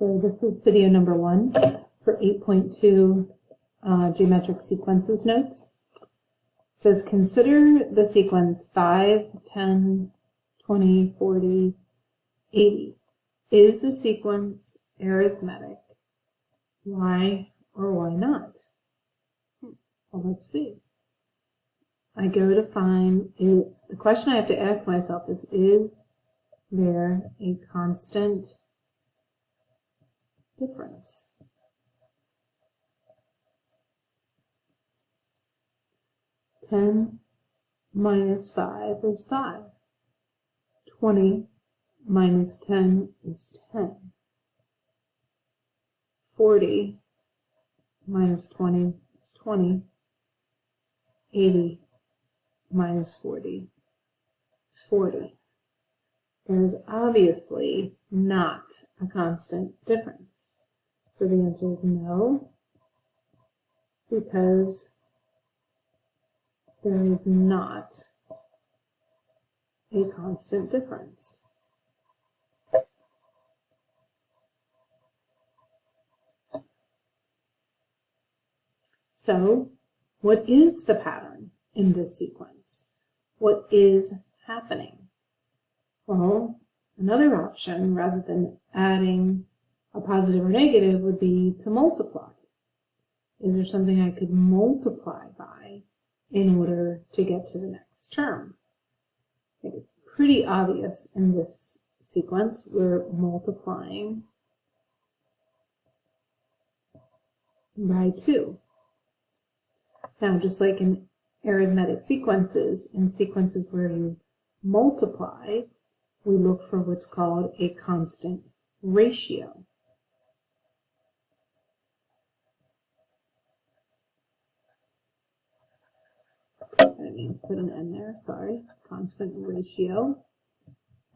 So this is video number 1 for 8.2 geometric sequences notes. It says consider the sequence 5, 10, 20, 40, 80. Is the sequence arithmetic? Why or why not? Well, let's see. I go to find it. The question I have to ask myself is there a constant difference? Ten minus 5 is 5. 20 minus 10 is 10. 40 minus 20 is 20. 80 minus 40 is 40. There is obviously not a constant difference. So the answer is no, because there is not a constant difference. So, what is the pattern in this sequence? What is happening? Well, another option, rather than adding a positive or negative, would be to multiply. Is there something I could multiply by in order to get to the next term? I think it's pretty obvious in this sequence. We're multiplying by 2. Now, just like in arithmetic sequences, in sequences where you multiply, we look for what's called a constant ratio. I didn't mean to put an N there, sorry. Constant ratio.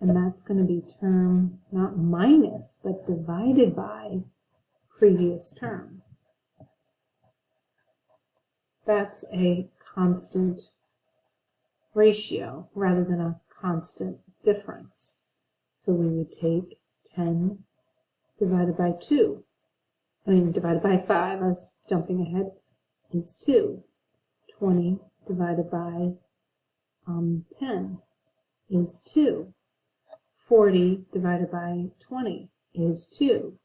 And that's going to be term, not minus, but divided by previous term. That's a constant ratio rather than a constant difference. So we would take 10 divided by 2. Divided by 5, I was jumping ahead, is 2. 20 divided by 10 is 2. 40 divided by 20 is 2.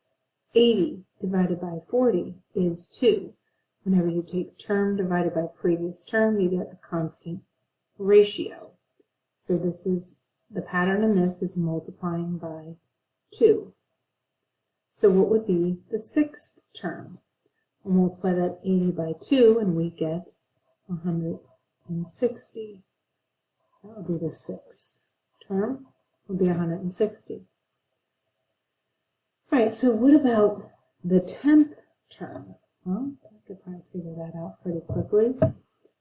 80 divided by 40 is 2. Whenever you take term divided by previous term, you get a constant ratio. So this is, the pattern in this is multiplying by 2. So what would be the 6th term? We'll multiply that 80 by 2 and we get 160. That would be the 6th term, would be 160. All right, so what about the 10th term? Well, I could probably figure that out pretty quickly.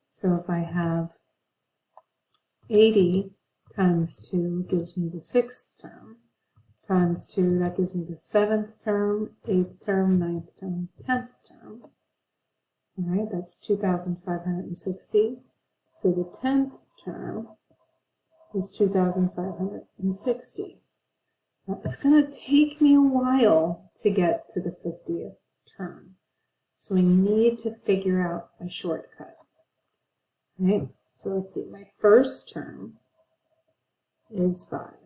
So if I have 80 times 2 gives me the 6th term, times 2, that gives me the 7th term, 8th term, 9th term, 10th term. All right, that's 2,560. So the 10th term is 2,560. Now, it's going to take me a while to get to the 50th term. So we need to figure out a shortcut. All right, so let's see. My first term is 5.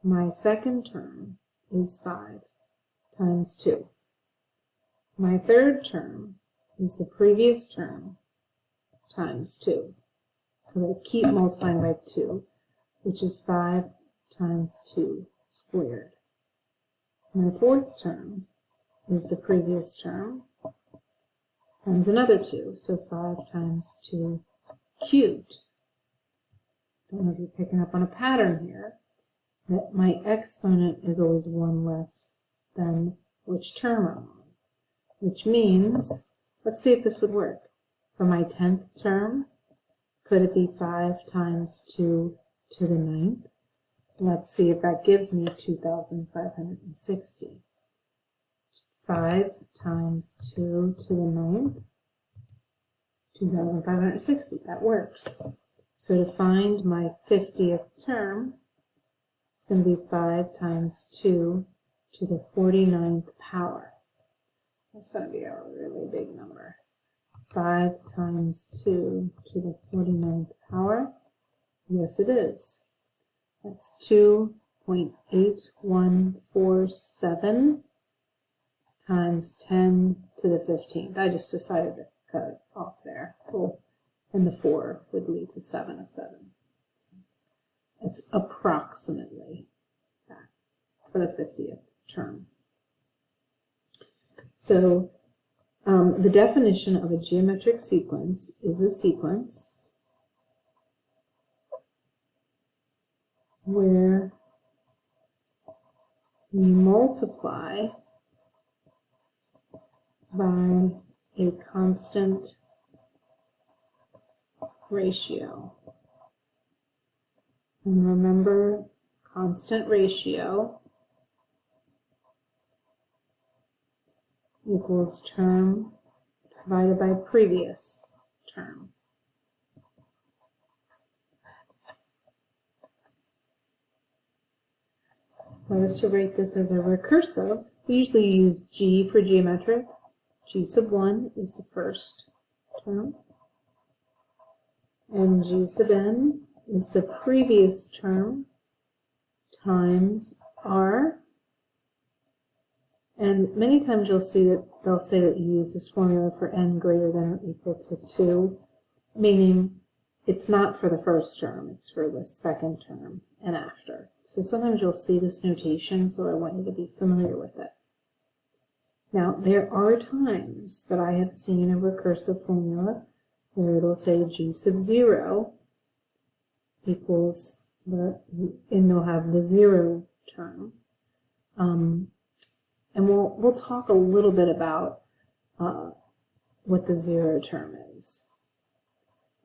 My second term is 5 times 2. My third term is the previous term times 2. Because I keep multiplying by 2, which is 5 times 2 squared. My fourth term is the previous term times another 2, so 5 times 2 cubed. Don't know if you're picking up on a pattern here, that my exponent is always 1 less than which term I'm on, which means, let's see if this would work. For my 10th term, could it be 5 times 2 to the 9th? Let's see if that gives me 2,560. 5 times 2 to the 9th, 2,560. That works. So to find my 50th term, it's going to be 5 times 2 to the 49th power. That's going to be a really big number. 5 times 2 to the 49th power. Yes, it is. That's 2.8147 times 10 to the 15th. I just decided to cut it off there. Cool. And the 4 would lead to 7 of 7. It's approximately that for the 50th term. So the definition of a geometric sequence is a sequence where we multiply by a constant ratio. And remember, constant ratio equals term divided by previous term. If I was to write this as a recursive, we usually use G for geometric. G sub 1 is the first term, and G sub n is the previous term times R. And many times you'll see that they'll say that you use this formula for n greater than or equal to 2, meaning it's not for the first term, it's for the second term and after. So sometimes you'll see this notation, so I want you to be familiar with it. Now, there are times that I have seen a recursive formula where it'll say G sub 0 equals and they'll have the 0 term. And we'll talk a little bit about what the 0 term is.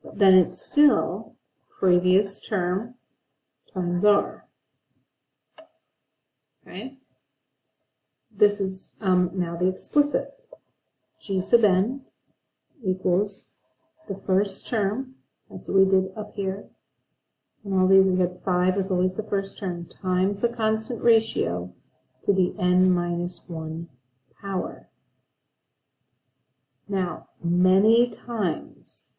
But then it's still previous term times R. Okay? This is now the explicit. G sub n equals the first term. That's what we did up here. And all these, we had 5 is always the first term, times the constant ratio to the n minus 1 power. Now, many times,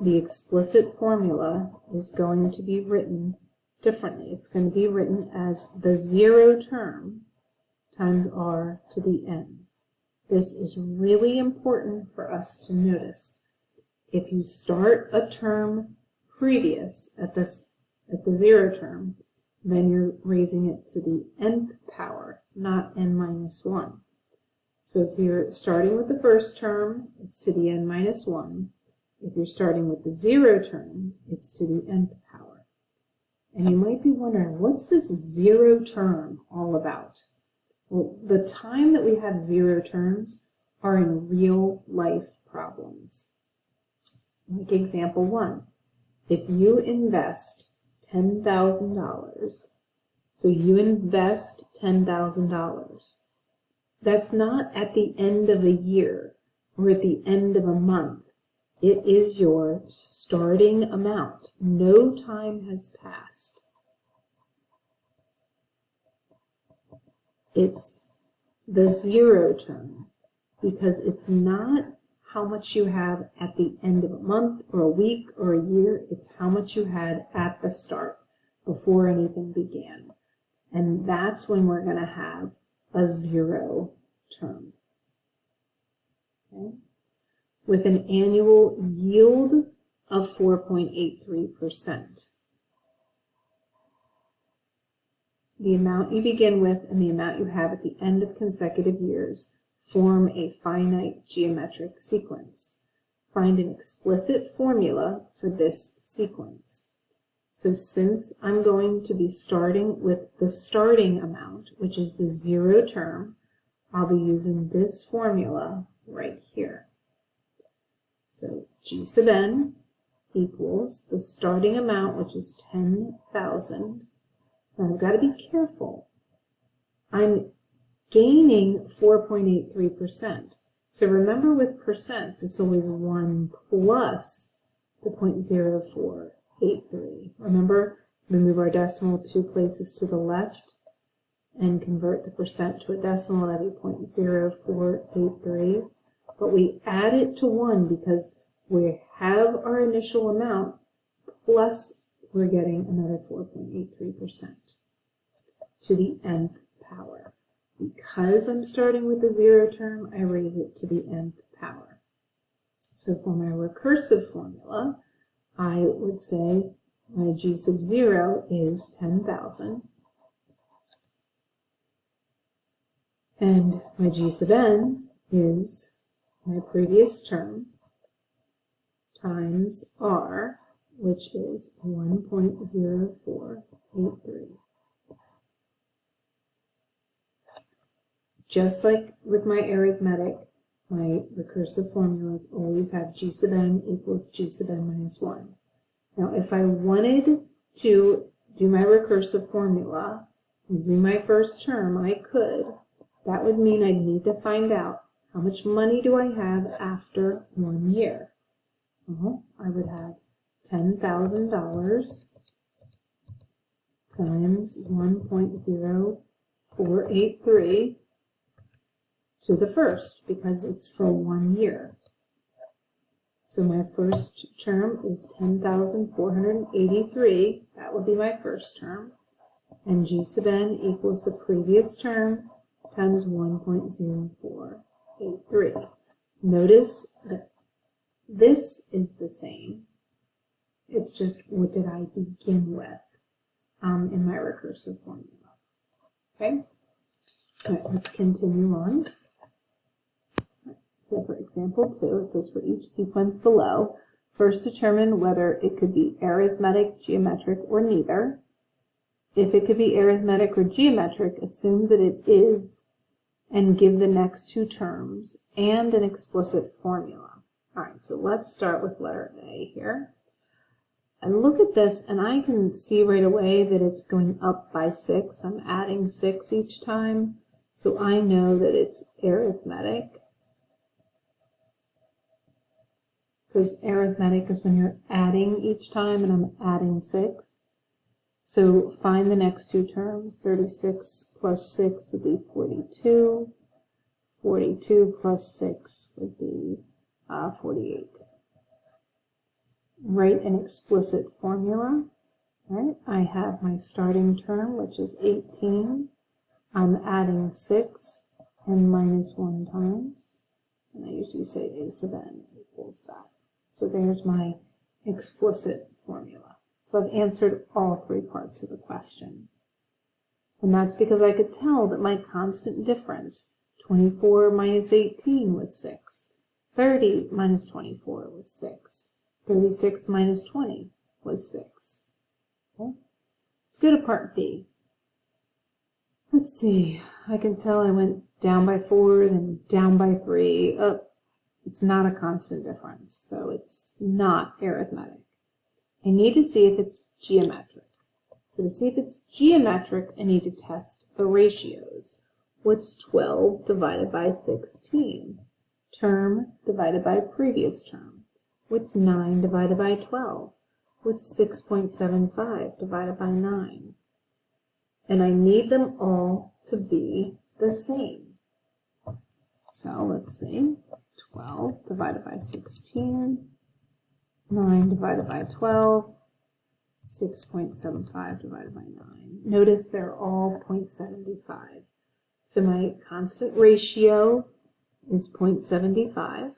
the explicit formula is going to be written differently. It's going to be written as the 0 term times R to the n. This is really important for us to notice. If you start a term previous at the 0 term, then you're raising it to the nth power, not n minus 1. So if you're starting with the first term, it's to the n minus 1. If you're starting with the 0 term, it's to the nth power. And you might be wondering, what's this 0 term all about? Well, the time that we have 0 terms are in real life problems. Like example 1, if you invest $10,000, so you invest $10,000, that's not at the end of a year or at the end of a month. It is your starting amount. No time has passed. It's the 0 term because it's not how much you have at the end of a month or a week or a year. It's how much you had at the start before anything began. And that's when we're going to have a 0 term. Okay? With an annual yield of 4.83%. The amount you begin with and the amount you have at the end of consecutive years form a finite geometric sequence. Find an explicit formula for this sequence. So since I'm going to be starting with the starting amount, which is the 0 term, I'll be using this formula right here. So G sub n equals the starting amount, which is 10,000. Now I've got to be careful. I'm gaining 4.83%. So remember with percents, it's always 1 plus the 0.0483. Remember, we move our decimal 2 places to the left, and convert the percent to a decimal, that'd be 0.0483. But we add it to 1 because we have our initial amount, plus we're getting another 4.83% to the nth power. Because I'm starting with the 0 term, I raise it to the nth power. So for my recursive formula, I would say my g sub 0 is 10,000. And my g sub n is my previous term times r, which is 1.0483. Just like with my arithmetic, my recursive formulas always have g sub n equals g sub n minus 1. Now, if I wanted to do my recursive formula using my first term, I could. That would mean I'd need to find out how much money do I have after 1 year. Well, I would have $10,000 times 1.0483 to the first, because it's for 1 year. So my first term is 10,483. That would be my first term. And g sub n equals the previous term times 1.0483. Notice that this is the same. It's just what did I begin with in my recursive formula. Okay? All right, let's continue on. So for example 2, it says for each sequence below, first determine whether it could be arithmetic, geometric, or neither. If it could be arithmetic or geometric, assume that it is, and give the next 2 terms and an explicit formula. All right, so let's start with letter A here. I look at this and I can see right away that it's going up by 6. I'm adding 6 each time, so I know that it's arithmetic. Because arithmetic is when you're adding each time, and I'm adding 6. So find the next 2 terms. 36 plus 6 would be 42. 42 plus 6 would be 48. Write an explicit formula. Right? I have my starting term, which is 18. I'm adding 6 and minus 1 times. And I usually say a sub n equals that. So there's my explicit formula. So I've answered all 3 parts of the question. And that's because I could tell that my constant difference, 24 minus 18 was 6. 30 minus 24 was 6. 36 minus 20 was 6. Okay? Let's go to part B. Let's see. I can tell I went down by 4, then down by 3, up. It's not a constant difference, so it's not arithmetic. I need to see if it's geometric. So to see if it's geometric, I need to test the ratios. What's 12 divided by 16? Term divided by previous term. What's 9 divided by 12? What's 6.75 divided by 9? And I need them all to be the same. So let's see. 12 divided by 16, 9 divided by 12, 6.75 divided by 9. Notice they're all 0.75. So my constant ratio is 0.75.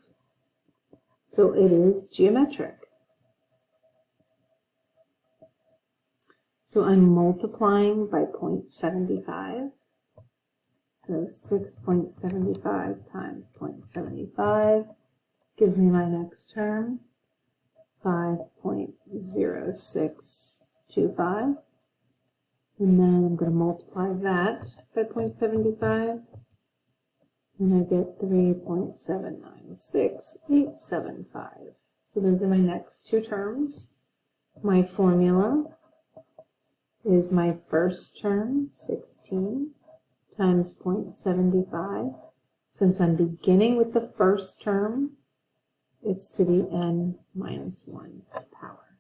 So it is geometric. So I'm multiplying by 0.75. So 6.75 times 0.75 gives me my next term, 5.0625. And then I'm going to multiply that by 0.75, and I get 3.796875. So those are my next 2 terms. My formula is my first term, 16. Times 0.75. Since I'm beginning with the first term, it's to the n minus 1 power.